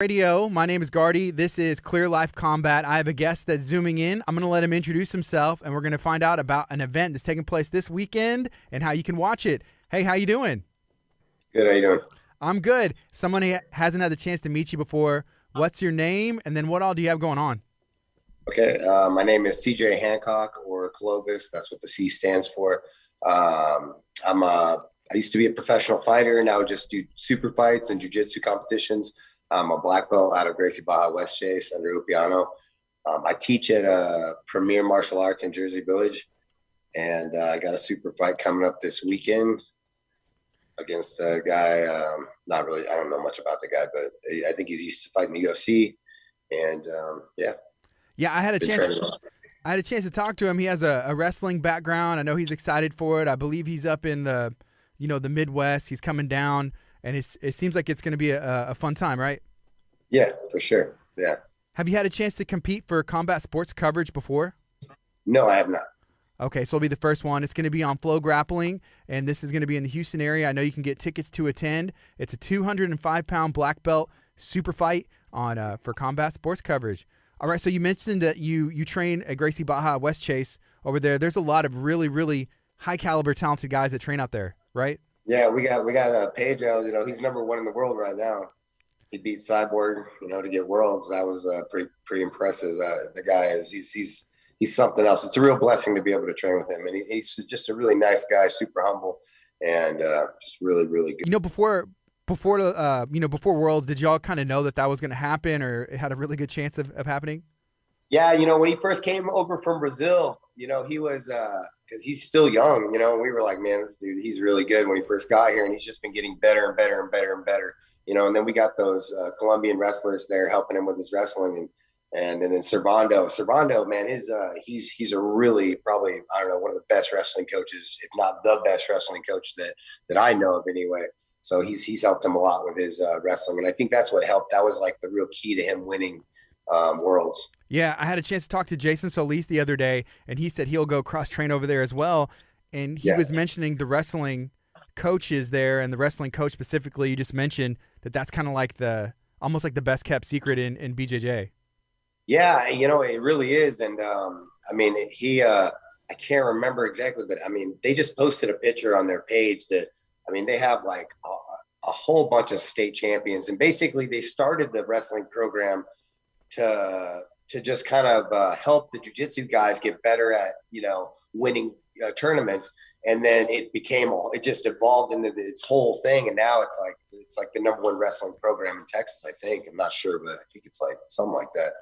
Radio. My name is Gardy. This is Clear Life Combat. I have a guest that's zooming in. I'm going to let him introduce himself, and we're going to find out about an event that's taking place this weekend and how you can watch it. Hey, how you doing? Good, how you doing? I'm good. Someone who hasn't had the chance to meet you before, what's your name, and then what all do you have going on? Okay, my name is CJ Hancock, or Clovis. That's what the C stands for. I used to be a professional fighter. Now I just do super fights and jiu-jitsu competitions. I'm a black belt out of Gracie Barra West Chase under Upiano. I teach at Premier Martial Arts in Jersey Village, and I got a super fight coming up this weekend against a guy. Not really, I don't know much about the guy, but I think he's used to fighting the UFC. And Yeah, I had a chance to talk to him. He has a wrestling background. I know he's excited for it. I believe he's up in the Midwest. He's coming down, and it seems like it's going to be a fun time, right? Yeah, for sure. Yeah. Have you had a chance to compete for combat sports coverage before? No, I have not. Okay, so it'll be the first one. It's going to be on Flow Grappling, and this is going to be in the Houston area. I know you can get tickets to attend. It's a 205-pound black belt super fight on for combat sports coverage. All right, so you mentioned that you train at Gracie Barra West Chase over there. There's a lot of really, really high-caliber, talented guys that train out there, right? Yeah, we got Pedro. He's #1 in the world right now. He beat Cyborg, to get worlds. That was pretty impressive. The guy he's something else. It's a real blessing to be able to train with him, and he's just a really nice guy, super humble, and just really, really good. Before Worlds, did y'all kind of know that was going to happen, or it had a really good chance of happening? Yeah, when he first came over from Brazil, he was because he's still young, we were like, man, this dude, he's really good when he first got here, and he's just been getting better and better and better and better, and then we got those Colombian wrestlers there helping him with his wrestling, and then Servando, man, he's a really, probably, I don't know, one of the best wrestling coaches, if not the best wrestling coach that I know of anyway. So he's helped him a lot with his wrestling, and I think that's what helped. That was like the real key to him winning Worlds. Yeah, I had a chance to talk to Jason Solis the other day, and he said he'll go cross-train over there as well. And he was mentioning the wrestling coaches there, and the wrestling coach specifically, you just mentioned that's kind of like almost like the best-kept secret in BJJ. Yeah, it really is. And, I can't remember exactly, but, they just posted a picture on their page that, they have like a whole bunch of state champions. And basically they started the wrestling program to just kind of help the jiu-jitsu guys get better at, winning tournaments. And then it just evolved into its whole thing. And now it's like the #1 wrestling program in Texas, I think. I'm not sure, but I think it's like something like that.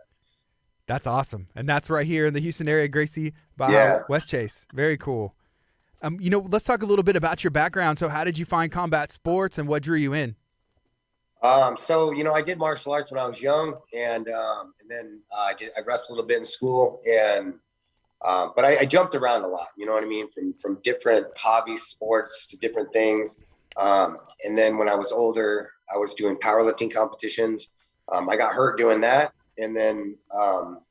That's awesome. And that's right here in the Houston area, Gracie Barra West Chase. Very cool. Let's talk a little bit about your background. So how did you find combat sports, and what drew you in? I did martial arts when I was young, and then I wrestled a bit in school, and but I jumped around a lot, from different hobby sports to different things. And then when I was older, I was doing powerlifting competitions. I got hurt doing that. And then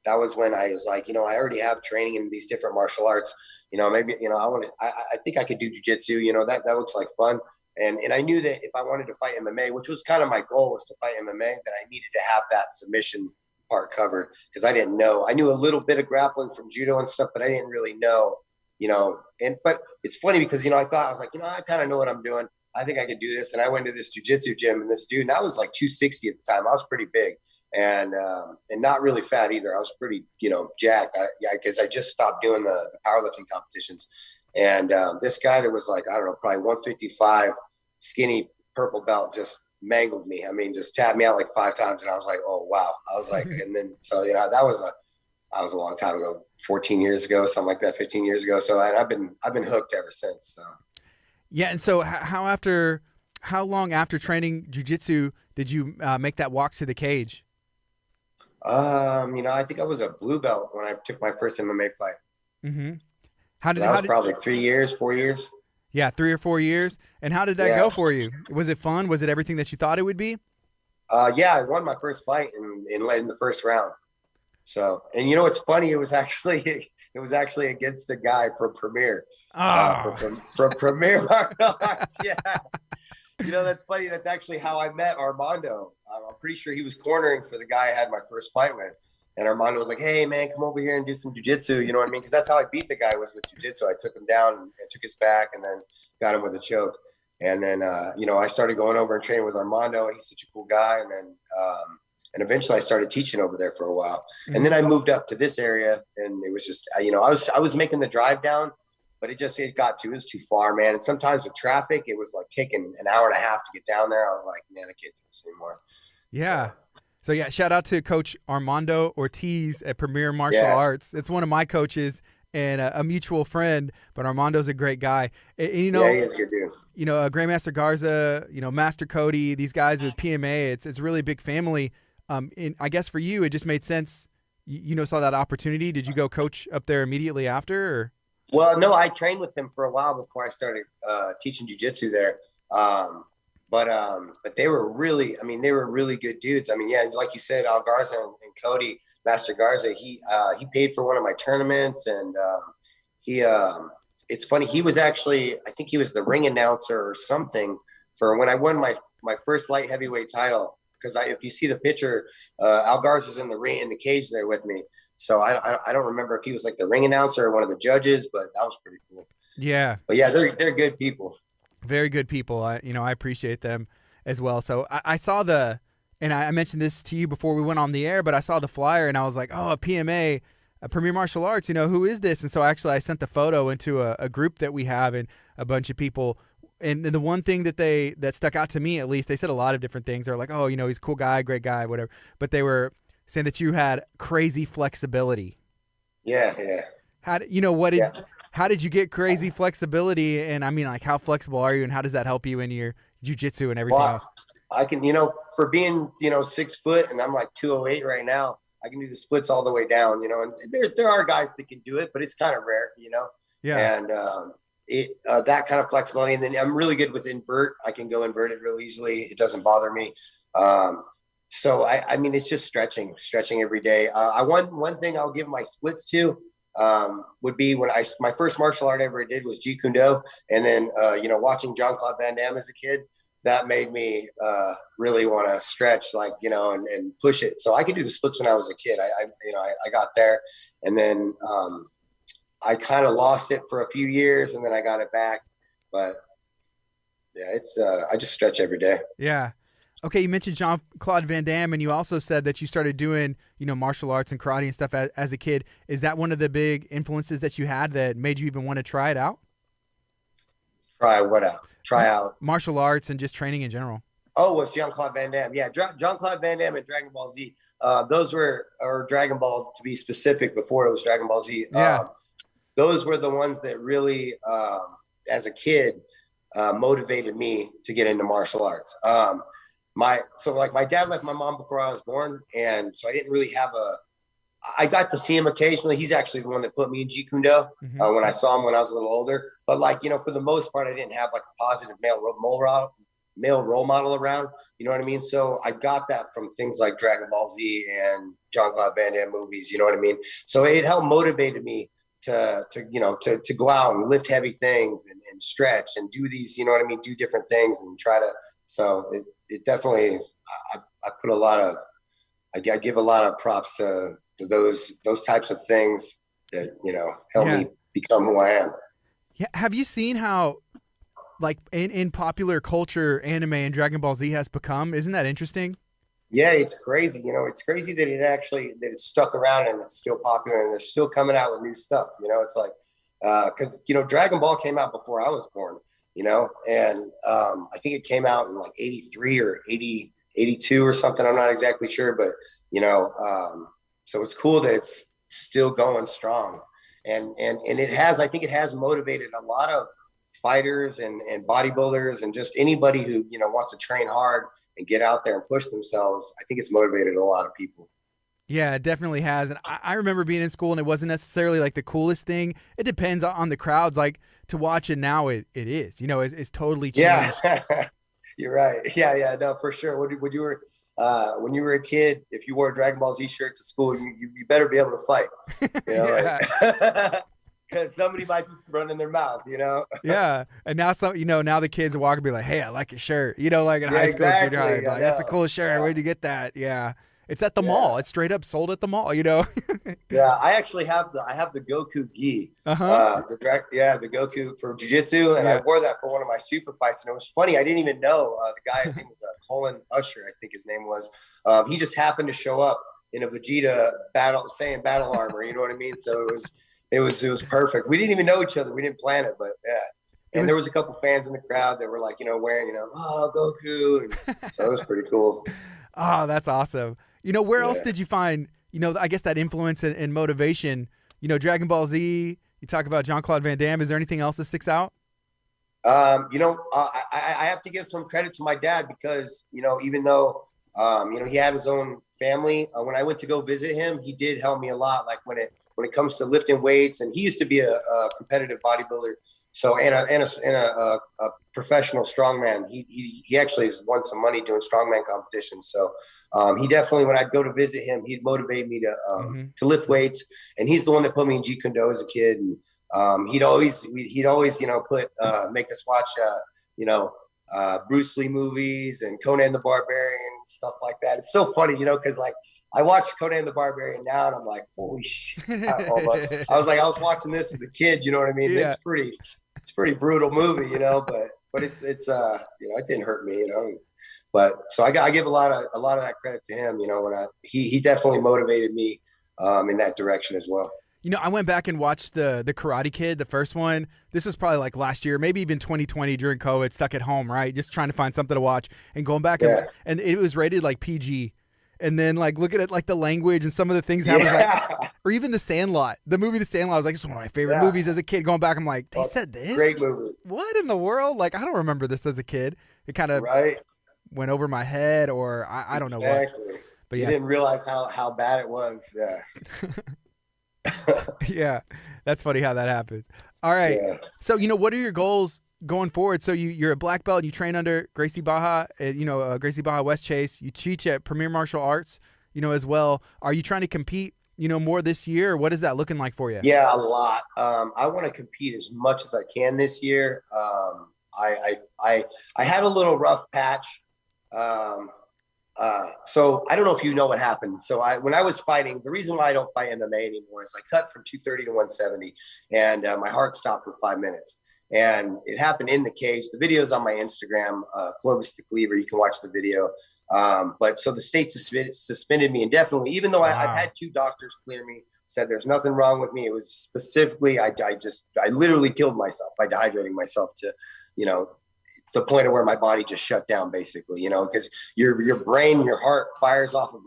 that was when I was like, I already have training in these different martial arts. Maybe, I think I could do jiu-jitsu, that looks like fun. And I knew that if I wanted to fight MMA, which was kind of my goal, was to fight MMA, that I needed to have that submission part covered, because I didn't know. I knew a little bit of grappling from judo and stuff, but I didn't really know, but it's funny because, I thought, I was like, I kind of know what I'm doing. I think I could do this. And I went to this jiu-jitsu gym, and this dude, and I was like 260 at the time. I was pretty big. And not really fat either. I was pretty, jacked. Because I just stopped doing the powerlifting competitions. And this guy that was like, I don't know, probably 155, skinny purple belt, just mangled me. Just tapped me out like 5 times. And I was like, oh, wow. I was like, and then, so, that was a long time ago, 14 years ago, something like that, 15 years ago. So I've been hooked ever since. So. Yeah. And so how long after training jiu-jitsu did you make that walk to the cage? I think I was a blue belt when I took my first MMA fight. Mm-hmm. Probably 3 years, 4 years. Yeah, 3 or 4 years. And how did that go for you? Was it fun? Was it everything that you thought it would be? I won my first fight in the first round. So, and it's funny. It was actually against a guy from Premier. Oh. From Premier Martial Arts. Yeah. You know, that's funny. That's actually how I met Armando. I'm pretty sure he was cornering for the guy I had my first fight with. And Armando was like, hey, man, come over here and do some jujitsu. You know what I mean? Because that's how I beat the guy, was with jujitsu. I took him down and took his back and then got him with a choke. And then, you know, I started going over and training with Armando, and he's such a cool guy. And then, and eventually I started teaching over there for a while. And then I moved up to this area, and it was just, you know, I was making the drive down, but it was too far, man. And sometimes with traffic, it was like taking an hour and a half to get down there. I was like, man, I can't do this anymore. Yeah. So yeah, shout out to Coach Armando Ortiz at Premier Martial Arts. It's one of my coaches and a mutual friend, but Armando's a great guy. And, you know, he is a good dude. You know, Grandmaster Garza, you know, Master Cody, these guys with PMA, it's really a big family. And I guess for you, it just made sense. You know, saw that opportunity. Did you go coach up there immediately after? Or? Well, no, I trained with them for a while before I started teaching jiu-jitsu there. But they were really, I mean, they were really good dudes. I mean, yeah, like you said, Al Garza and Cody, Master Garza, he paid for one of my tournaments, and it's funny, he was actually, I think he was the ring announcer or something for when I won my first light heavyweight title. Because if you see the picture, Al Garza's in the ring, in the cage there with me. So I don't remember if he was like the ring announcer or one of the judges, but that was pretty cool. Yeah. But yeah, they're good people. Very good people. I appreciate them as well. So I saw and I mentioned this to you before we went on the air, but I saw the flyer and I was like, oh, a PMA, a Premier Martial Arts, you know, who is this? And so actually I sent the photo into a group that we have, and a bunch of people. And the one thing that stuck out to me, at least, they said a lot of different things. They're like, oh, you know, he's a cool guy, great guy, whatever. But they were saying that you had crazy flexibility. Yeah. How did you get crazy flexibility? And I mean, like, how flexible are you, and how does that help you in your jiu-jitsu and everything else? I can, you know, for being, you know, 6 foot, and I'm like 208 right now, I can do the splits all the way down, you know, and there are guys that can do it, but it's kind of rare, you know? Yeah. And, that kind of flexibility. And then I'm really good with invert. I can go inverted real easily. It doesn't bother me. So I mean, it's just stretching every day. One thing I'll give my splits to, would be when my first martial art I ever did was Jeet Kune Do. And then, you know, watching Jean-Claude Van Damme as a kid, that made me, really want to stretch, like, you know, and push it. So I could do the splits when I was a kid. I got there, and then, I kind of lost it for a few years, and then I got it back. But yeah, it's I just stretch every day. Yeah. Okay, you mentioned Jean-Claude Van Damme, and you also said that you started doing, you know, martial arts and karate and stuff as a kid. Is that one of the big influences that you had that made you even want to try it out? Try what out? Try out martial arts and just training in general. Oh, it was Jean-Claude Van Damme. Yeah, Jean-Claude Van Damme and Dragon Ball Z. Those were, or Dragon Ball to be specific, before it was Dragon Ball Z. Yeah. Those were the ones that really, as a kid, motivated me to get into martial arts. My dad left my mom before I was born, and so I didn't really have I got to see him occasionally. He's actually the one that put me in Jeet Kune Do when I saw him when I was a little older. But, like, you know, for the most part, I didn't have like a positive male role model around. You know what I mean? So I got that from things like Dragon Ball Z and Jean-Claude Van Damme movies. You know what I mean? So it helped motivated me to go out and lift heavy things and stretch and do these, you know what I mean, do different things and try to. So it definitely, I put a lot of, I give a lot of props to those types of things that, you know, help me become who I am. Yeah. Have you seen how, like, in popular culture, anime and Dragon Ball Z has become? Isn't that interesting? Yeah, it's crazy. You know, it's crazy that it's stuck around and it's still popular and they're still coming out with new stuff. You know, it's like, because, you know, Dragon Ball came out before I was born, you know, and I think it came out in like 83 or 82 or something. I'm not exactly sure, but, you know, so it's cool that it's still going strong. And I think it has motivated a lot of fighters and bodybuilders and just anybody who, you know, wants to train hard and get out there and push themselves. I think it's motivated a lot of people. Yeah, it definitely has. And I remember being in school and it wasn't necessarily like the coolest thing. It depends on the crowds. Like, to watch it now, it is, you know, it's totally changed. Yeah, you're right. Yeah, no, for sure. When you were a kid, if you wore a Dragon Ball Z shirt to school, you better be able to fight. You know, yeah. because somebody might be running their mouth, you know? Yeah. And now now the kids walk and be like, hey, I like your shirt. Like in Yeah, high school, junior high, exactly. I like, that's a know. cool shirt. Yeah. Where'd you get that? Yeah. It's at the mall. Yeah. It's straight up sold at the mall, Yeah. I actually have the Goku gi, Uh-huh. the Goku for jiu-jitsu. And I Yeah. wore that for one of my super fights. And it was funny. I didn't even know the guy, his name was Colin Usher, I think his name was. He just happened to show up in a Vegeta battle armor. You know what I mean? So it was perfect. We didn't even know each other. We didn't plan it, but yeah. And there was a couple fans in the crowd that were like, wearing, oh, Goku. And so it was pretty cool. Oh, that's awesome. Where else Yeah. did you find, I guess that influence and motivation? Dragon Ball Z, you talk about Jean-Claude Van Damme. Is there anything else that sticks out? I have to give some credit to my dad because, even though, he had his own family, when I went to go visit him, he did help me a lot. Like when it comes to lifting weights, and he used to be a competitive bodybuilder. So, and a professional strongman. He actually has won some money doing strongman competitions. So, he definitely, when I'd go to visit him, he'd motivate me to lift weights. And he's the one that put me in Jeet Kune Do as a kid. And he'd always put make us watch Bruce Lee moviys and Conan the Barbarian and stuff like that. It's so funny, because like I watched Conan the Barbarian now and I'm like, holy shit. I was watching this as a kid, you know what I mean? Yeah. It's a pretty brutal movie, but it's it didn't hurt me, But so I give a lot of that credit to him, when he definitely motivated me in that direction as well. I went back and watched the Karate Kid, the first one. This was probably like last year, maybe even 2020 during COVID, stuck at home, right? Just trying to find something to watch and going back and it was rated like PG. And then like looking at like the language and some of the things happen, or even The Sandlot. The movie The Sandlot was like, it's one of my favorite movies as a kid. Going back, I'm like, they said this? Great movie. What in the world? Like, I don't remember this as a kid. It kind of went over my head, or I don't know what. But you didn't realize how bad it was. Yeah. Yeah, that's funny how that happens. All right. Yeah. So, what are your goals going forward? So you're a black belt and you train under Gracie Baja, Gracie Baja West Chase. You teach at Premier Martial Arts, as well. Are you trying to compete, more this year? Or what is that looking like for you? Yeah, a lot. I want to compete as much as I can this year. I had a little rough patch. So I don't know if you know what happened. So when I was fighting, the reason why I don't fight MMA anymore is I cut from 230 to 170 and my heart stopped for 5 minutes. And it happened in the cage. The video's on my Instagram, Clovis the Cleaver. You can watch the video. But so the state suspended me indefinitely, even though I've had 2 doctors clear me, said there's nothing wrong with me. It was specifically, I literally killed myself by dehydrating myself to, the point of where my body just shut down basically, because your brain, your heart fires off of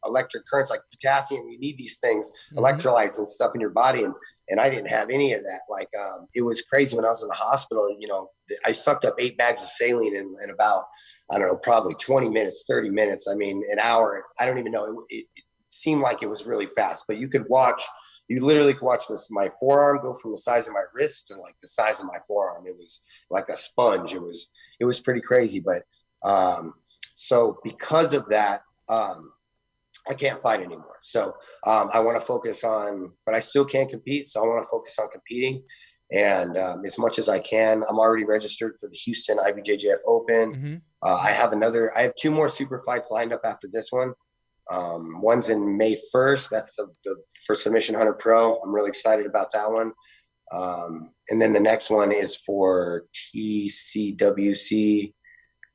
electric currents like potassium. You need these things, electrolytes and stuff in your body. And I didn't have any of that. Like, it was crazy when I was in the hospital, I sucked up 8 bags of saline in about, I don't know, probably 20 minutes, 30 minutes. I mean, an hour, I don't even know. It seemed like it was really fast, but you literally could watch my forearm go from the size of my wrist to like the size of my forearm. It was like a sponge. It was pretty crazy. But so because of that, I can't fight anymore. So I want to focus on, but I still can't compete. So I want to focus on competing. And as much as I can, I'm already registered for the Houston IBJJF Open. I have 2 more super fights lined up after this one. One's in May 1st. That's the for Submission Hunter Pro. I'm really excited about that one. And then the next one is for TCWC.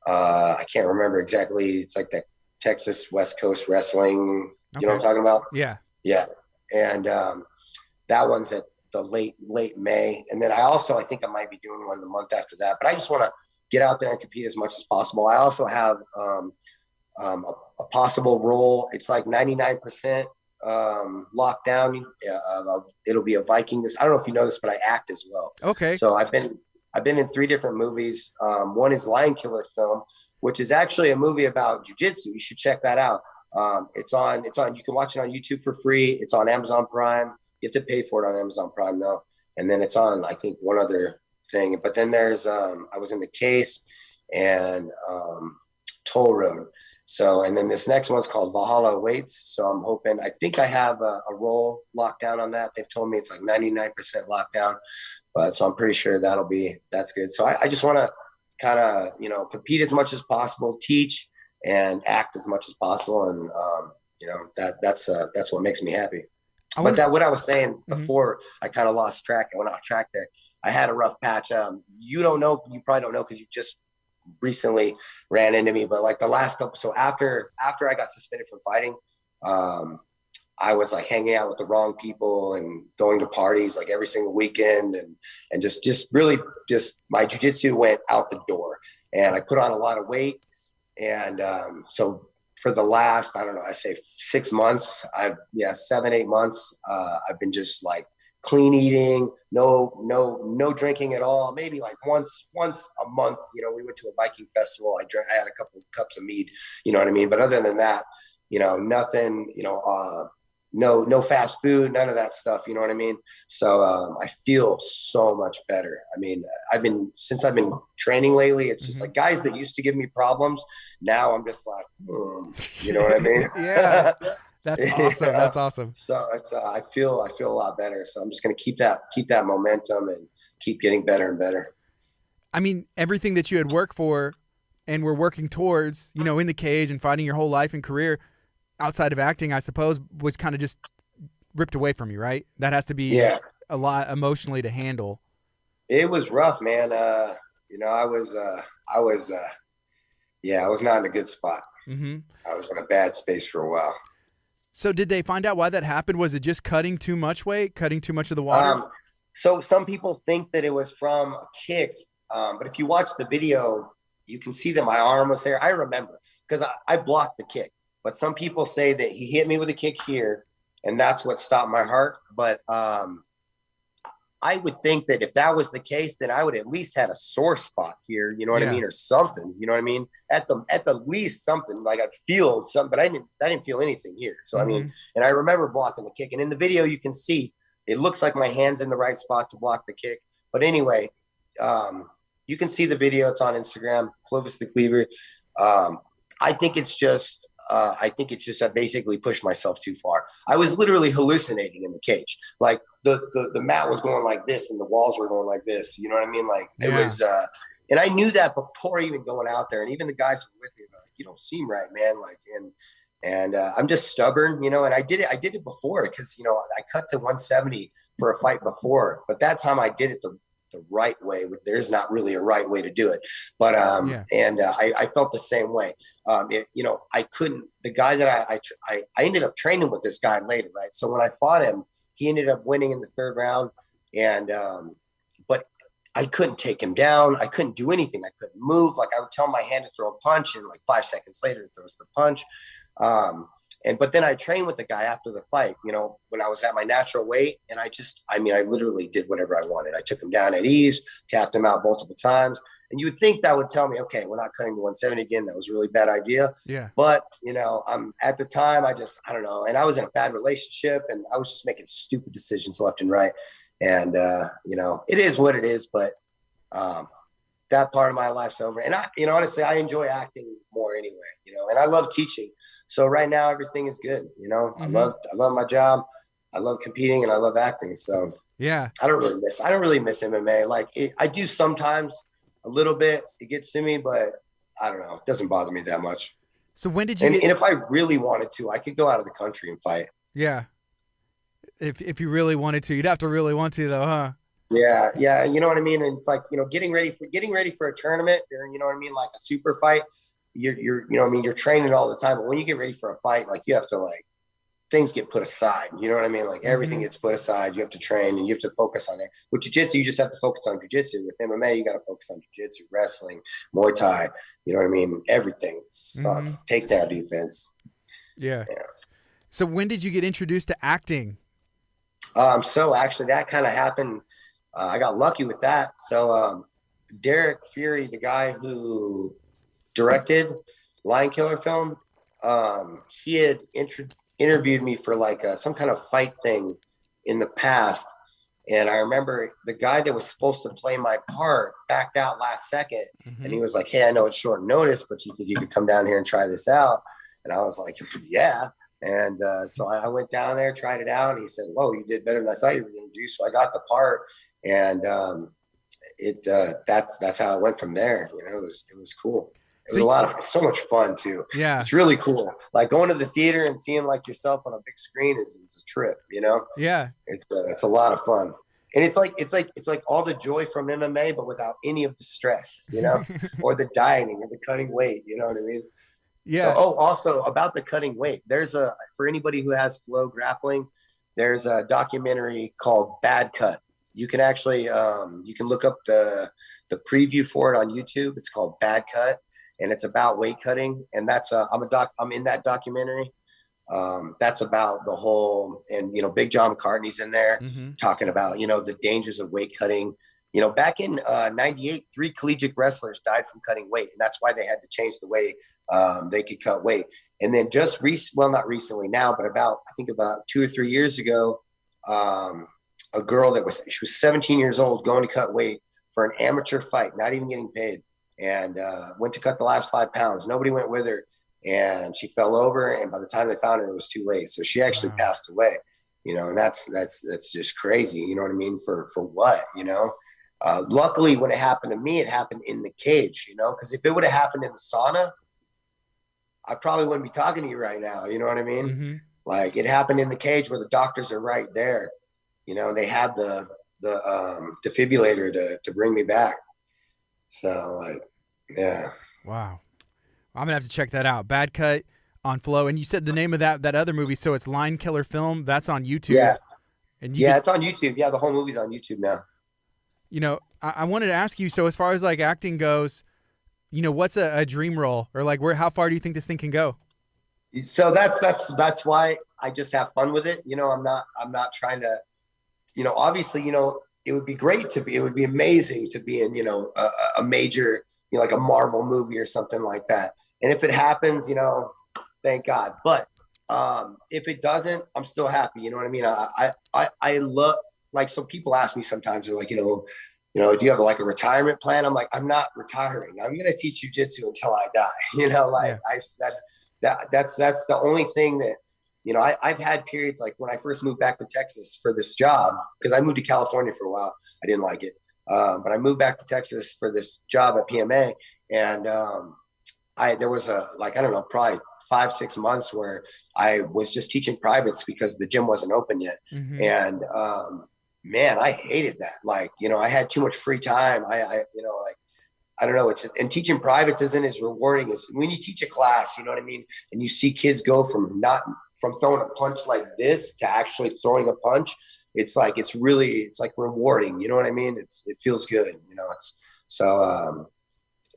I can't remember exactly. It's like the Texas West Coast Wrestling. Okay. You know what I'm talking about? Yeah. Yeah. And that one's at the late May. And then I think I might be doing one the month after that. But I just want to get out there and compete as much as possible. I also have a possible role. It's like 99% lockdown. It'll be a Viking. I don't know if you know this, but I act as well. Okay. So I've been in 3 different movies. One is Lion Killer film, which is actually a movie about jiu-jitsu. You should check that out. It's on, you can watch it on YouTube for free. It's on Amazon Prime. You have to pay for it on Amazon Prime though. And then it's on, I think, one other thing. But then there's, I was in The Case and Toll Road. So, and then this next one's called Valhalla Awaits. So I'm hoping, I think I have a role locked down on that. They've told me it's like 99% lockdown, but so I'm pretty sure that's good. So I just want to kind of, you know, compete as much as possible, teach and act as much as possible. And, you know, that's what makes me happy. What I was saying before, I kind of lost track. I went off track there. I had a rough patch. You probably don't know, because you just recently ran into me, but like the last couple, so after I got suspended from fighting, I was like hanging out with the wrong people and going to parties like every single weekend, and just really my jiu-jitsu went out the door, and I put on a lot of weight. And so for the last, I don't know, I say 6 months, 7-8 months, I've been just like clean eating, no drinking at all. Maybe like once a month, you know, we went to a Viking festival. I had a couple of cups of mead, you know what I mean? But other than that, you know, nothing, you know, no fast food, none of that stuff. You know what I mean? So I feel so much better. I mean, since I've been training lately, it's just like guys that used to give me problems. Now I'm just like, you know what I mean? Yeah. That's awesome. Yeah. That's awesome. So it's I feel a lot better. So I'm just going to keep that momentum and keep getting better and better. I mean, everything that you had worked for and were working towards, you know, in the cage and fighting your whole life and career outside of acting, I suppose, was kind of just ripped away from you, right? That has to be a lot emotionally to handle. It was rough, man. You know, I was not in a good spot. I was in a bad space for a while. So did they find out why that happened? Was it just cutting too much weight, cutting too much of the water? So some people think that it was from a kick. But if you watch the video, you can see that my arm was there. I remember because I blocked the kick. But some people say that he hit me with a kick here, and that's what stopped my heart. But I would think that if that was the case, then I would at least had a sore spot here, you know what I mean, or something, you know what I mean? At the least something, like I'd feel something, but I didn't feel anything here. So I mean, and I remember blocking the kick, and in the video you can see it looks like my hand's in the right spot to block the kick. But anyway, you can see the video. It's on Instagram, Clovis the Cleaver. I think it's just I basically pushed myself too far. I was literally hallucinating in the cage. Like the mat was going like this and the walls were going like this. You know what I mean? Like it was, and I knew that before even going out there. And even the guys who were with me were like, you don't seem right, man. Like, and I'm just stubborn, you know, and I did it before because, you know, I cut to 170 for a fight before, but that time I did it the right way. There's not really a right way to do it, but I felt the same way. You know, I couldn't. The guy that I ended up training with this guy later, right? So when I fought him, he ended up winning in the 3rd round, and but I couldn't take him down. I couldn't do anything. I couldn't move. Like I would tell my hand to throw a punch, and like 5 seconds later, it throws the punch. But then I trained with the guy after the fight, you know, when I was at my natural weight. And I literally did whatever I wanted. I took him down at ease, tapped him out multiple times. And you would think that would tell me, okay, we're not cutting to 170 again. That was a really bad idea. Yeah. But, you know, at the time, I don't know. And I was in a bad relationship, and I was just making stupid decisions left and right. And, you know, it is what it is. But that part of my life's over. And honestly, I enjoy acting more anyway, you know, and I love teaching. So right now everything is good. You know, I love my job. I love competing, and I love acting. So yeah, I don't really miss MMA. Like I do sometimes a little bit, it gets to me, but I don't know. It doesn't bother me that much. So when did you and if I really wanted to, I could go out of the country and fight. Yeah. If you really wanted to, you'd have to really want to though, huh? Yeah. Yeah. You know what I mean? And it's like, you know, getting ready for a tournament, or, you know what I mean? Like a super fight, you're, you know what I mean? You're training all the time, but when you get ready for a fight, like you have to things get put aside. You know what I mean? Like everything gets put aside. You have to train and you have to focus on it. With jiu-jitsu, you just have to focus on jiu-jitsu. With MMA, you got to focus on jiu-jitsu, wrestling, Muay Thai. You know what I mean? Everything sucks. Takedown defense. Yeah. So when did you get introduced to acting? So actually that kind of happened. I got lucky with that. So Derek Fury, the guy who directed Lion Killer film, he had interviewed me for some kind of fight thing in the past. And I remember the guy that was supposed to play my part backed out last second. And he was like, hey, I know it's short notice, but you think you could come down here and try this out? And I was like, yeah. And so I went down there, tried it out. And he said, whoa, you did better than I thought you were going to do. So I got the part. And that's how it went from there. You know, it was cool. It was a lot of so much fun too. Yeah, it's really cool. Like going to the theater and seeing like yourself on a big screen is a trip. You know. Yeah, it's a lot of fun, and it's like all the joy from MMA, but without any of the stress. You know, or the dieting or the cutting weight. You know what I mean? Yeah. So, also about the cutting weight, for anybody who has Flow Grappling, there's a documentary called Bad Cut. You can actually you can look up the preview for it on YouTube. It's called Bad Cut, and it's about weight cutting. And that's I'm in that documentary. That's about the whole, and Big John McCartney's in there talking about the dangers of weight cutting. Back in '98, 3 collegiate wrestlers died from cutting weight, and that's why they had to change the way they could cut weight. And then not recently now, but about 2 or 3 years ago, a girl she was 17 years old going to cut weight for an amateur fight, not even getting paid, and went to cut the last 5 pounds. Nobody went with her, and she fell over, and by the time they found her, it was too late. So she actually passed away, and that's just crazy. You know what I mean? For what, luckily when it happened to me, it happened in the cage, because if it would have happened in the sauna, I probably wouldn't be talking to you right now. You know what I mean? Like it happened in the cage where the doctors are right there. They had the defibrillator to bring me back. So yeah. Wow. I'm gonna have to check that out. Bad Cut on Flow. And you said the name of that other movie, so it's Line Killer Film. That's on YouTube. Yeah. And it's on YouTube. Yeah, the whole movie's on YouTube now. I wanted to ask you, so as far as like acting goes, what's a dream role, or like how far do you think this thing can go? So that's why I just have fun with it. I'm not trying to, obviously, it would be amazing to be in, a major, like a Marvel movie or something like that. And if it happens, thank God. But if it doesn't, I'm still happy. You know what I mean? I love, like, so people ask me sometimes, they're like, do you have like a retirement plan? I'm like, I'm not retiring. I'm going to teach jujitsu until I die. That's the only thing that, I've had periods like when I first moved back to Texas for this job, because I moved to California for a while. I didn't like it. But I moved back to Texas for this job at PMA. And there was probably 5-6 months where I was just teaching privates because the gym wasn't open yet. And man, I hated that. Like, I had too much free time. I don't know. And teaching privates isn't as rewarding as when you teach a class, you know what I mean? And you see kids go from throwing a punch like this to actually throwing a punch. It's like rewarding. You know what I mean? It feels good.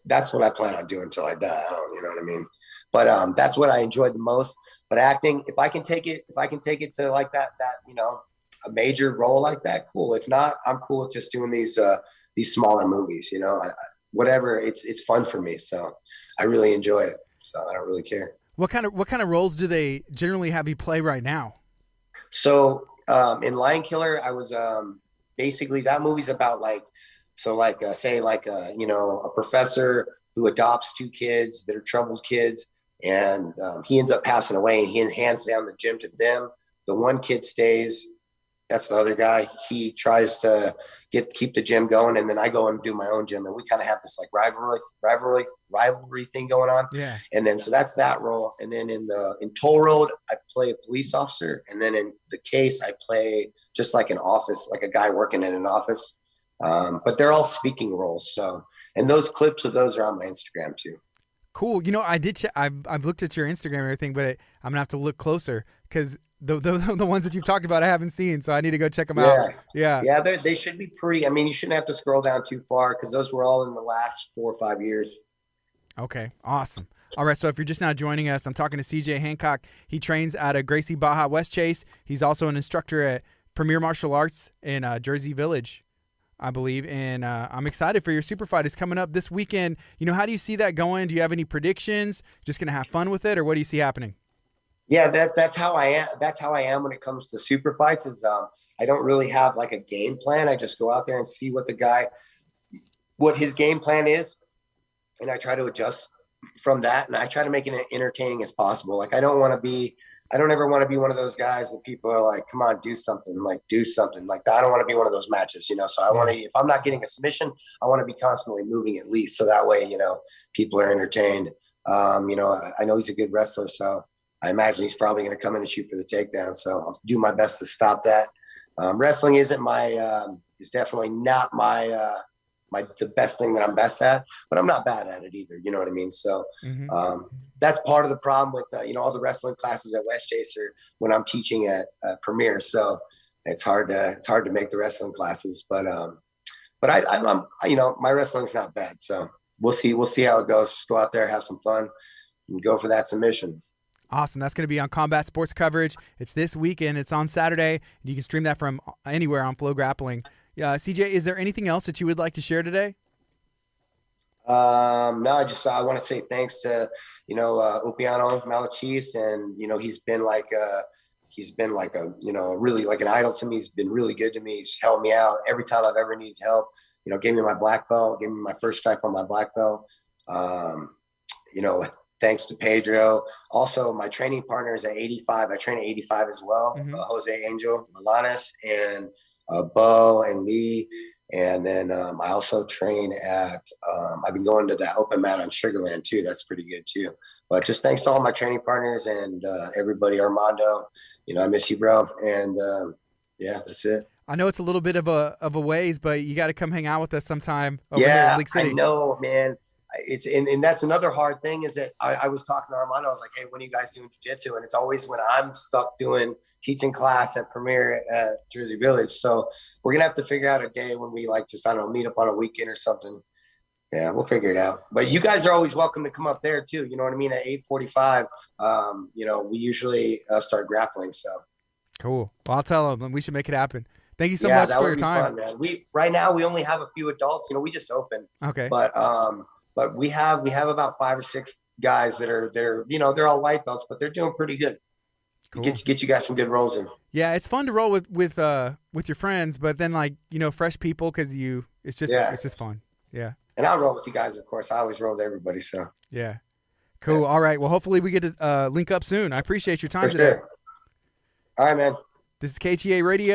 That's what I plan on doing until I die. You know what I mean? But that's what I enjoyed the most. But acting, if I can take it to like that, a major role like that, cool. If not, I'm cool with just doing these smaller movies, whatever. It's fun for me. So I really enjoy it. So I don't really care. What kind of roles do they generally have you play right now? So in Lion Killer, I was basically, that movie's about a professor who adopts 2 kids that are troubled kids, and he ends up passing away, and he hands down the gym to them. The one kid stays. That's the other guy. He tries to keep the gym going, and then I go and do my own gym, and we kind of have this like rivalry thing going on. Yeah. And then so that's that role. And then in Toll Road, I play a police officer, and then in The Case, I play just like an office, like a guy working in an office. But they're all speaking roles. So, and those clips of those are on my Instagram too. Cool. I did. I've looked at your Instagram and everything, but I'm gonna have to look closer because the ones that you've talked about I haven't seen, so I need to go check them out. Yeah. They should be pretty. I mean, you shouldn't have to scroll down too far because those were all in the last 4 or 5 years. Okay, awesome. All right, so if you're just now joining us, I'm talking to CJ Hancock. He trains out of Gracie Baja West Chase. He's also an instructor at Premier Martial Arts in Jersey Village, I believe. And I'm excited for your super fight. It's coming up this weekend. How do you see that going? Do you have any predictions? Just going to have fun with it, or what do you see happening? Yeah, that's how I am. That's how I am when it comes to super fights. Is I don't really have like a game plan. I just go out there and see what his game plan is, and I try to adjust from that, and I try to make it entertaining as possible. Like I don't ever want to be one of those guys that people are like, come on, do something, like do something like that. I don't want to be one of those matches, so I want to, if I'm not getting a submission, I want to be constantly moving at least. So that way, people are entertained. I know he's a good wrestler, so I imagine he's probably going to come in and shoot for the takedown. So I'll do my best to stop that. Wrestling isn't is definitely not the best thing that I'm best at, but I'm not bad at it either. You know what I mean? So that's part of the problem with, all the wrestling classes at West Chaser when I'm teaching at Premier. So it's hard to make the wrestling classes, but I'm my wrestling's not bad. So we'll see how it goes. Just go out there, have some fun, and go for that submission. Awesome. That's going to be on Combat Sports Coverage. It's this weekend. It's on Saturday. You can stream that from anywhere on Flow Grappling. CJ, is there anything else that you would like to share today? No, I want to say thanks to, Upiano Malachis, and, he's been like a, really like an idol to me. He's been really good to me. He's helped me out every time I've ever needed help, gave me my black belt, gave me my first stripe on my black belt. Thanks to Pedro. Also, my training partners at 85. I train at 85 as well. Jose Angel Milanes and Bo and Lee. And then I also train at, I've been going to that open mat on Sugarland too. That's pretty good too. But just thanks to all my training partners and everybody, Armando, I miss you, bro. And that's it. I know it's a little bit of a ways, but you got to come hang out with us sometime over here in League City. I know, man. And that's another hard thing is that I was talking to Armando. I was like, hey, when are you guys doing jiu-jitsu? And it's always when I'm stuck teaching class at Premier at Jersey Village. So we're going to have to figure out a day when we meet up on a weekend or something. Yeah, we'll figure it out. But you guys are always welcome to come up there too. You know what I mean? At 8:45, we usually start grappling. So cool. Well, I'll tell them we should make it happen. Thank you so much for your time. Fun, man. Right now we only have a few adults. We just opened. Okay. But we have about 5 or 6 guys that are they're all white belts, but they're doing pretty good. Cool. Get you guys some good rolls in. Yeah, it's fun to roll with your friends, but then fresh people because it's just fun. Yeah. And I'll roll with you guys, of course. I always roll with everybody. So yeah, cool. Yeah. All right. Well, hopefully we get to link up soon. I appreciate your time today. Sure. All right, man. This is KTA Radio.